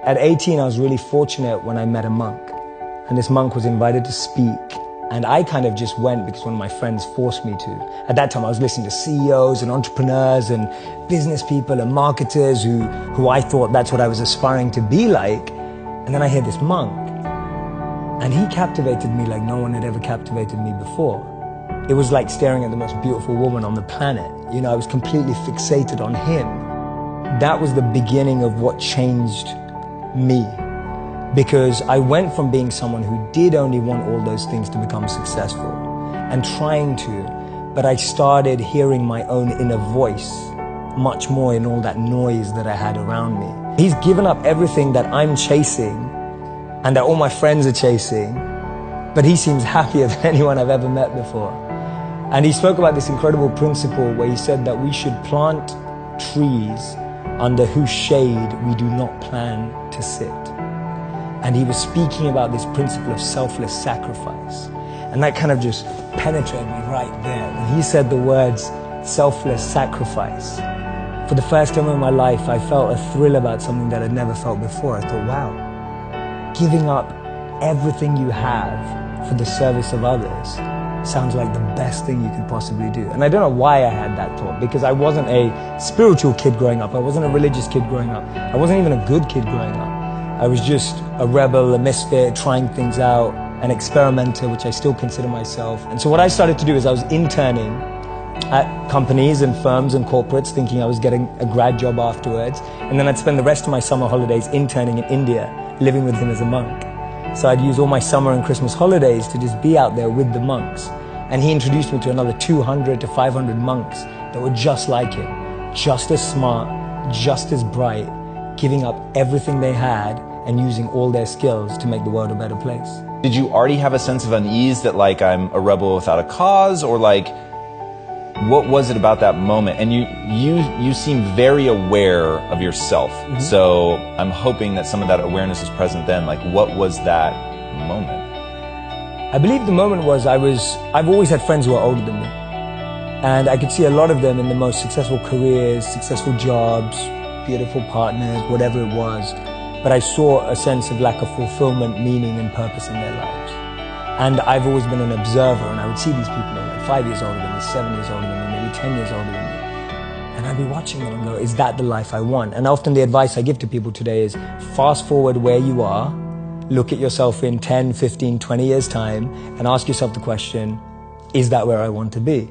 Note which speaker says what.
Speaker 1: At 18, I was really fortunate when I met a monk. And this monk was invited to speak. And I kind of just went because one of my friends forced me to. At that time, I was listening to CEOs and entrepreneurs and business people and marketers who I thought that's what I was aspiring to be like. And then I hear this monk. And he captivated me like no one had ever captivated me before. It was like staring at the most beautiful woman on the planet. You know, I was completely fixated on him. That was the beginning of what changed me. Because I went from being someone who did only want all those things to become successful and trying to, but I started hearing my own inner voice much more in all that noise that I had around me. He's given up everything that I'm chasing and that all my friends are chasing, but he seems happier than anyone I've ever met before. And he spoke about this incredible principle where he said that we should plant trees under whose shade we do not plan to sit. And he was speaking about this principle of selfless sacrifice. And that kind of just penetrated me right there. When he said the words selfless sacrifice, for the first time in my life, I felt a thrill about something that I'd never felt before. I thought, wow, giving up everything you have for the service of others sounds like the best thing you could possibly do. And I don't know why I had that thought, because I wasn't a spiritual kid growing up. I wasn't a religious kid growing up. I wasn't even a good kid growing up. I was just a rebel, a misfit, trying things out, an experimenter, which I still consider myself. And so what I started to do is I was interning at companies and firms and corporates, thinking I was getting a grad job afterwards. And then I'd spend the rest of my summer holidays interning in India, living with him as a monk. So I'd use all my summer and Christmas holidays to just be out there with the monks. And he introduced me to another 200 to 500 monks that were just like him, just as smart, just as bright, giving up everything they had and using all their skills to make the world a better place.
Speaker 2: Did you already have a sense of unease that like I'm a rebel without a cause, or like what was it about that moment? And you seem very aware of yourself. Mm-hmm. So I'm hoping that some of that awareness is present then. Like what was that moment?
Speaker 1: I believe the moment was I've always had friends who are older than me. And I could see a lot of them in the most successful careers, successful jobs, beautiful partners, whatever it was. But I saw a sense of lack of fulfillment, meaning and purpose in their lives. And I've always been an observer, and I would see these people who are like 5 years older than me, 7 years older than me, maybe 10 years older than me. And I'd be watching them and go, is that the life I want? And often the advice I give to people today is fast forward where you are, look at yourself in 10, 15, 20 years time, and ask yourself the question, is that where I want to be?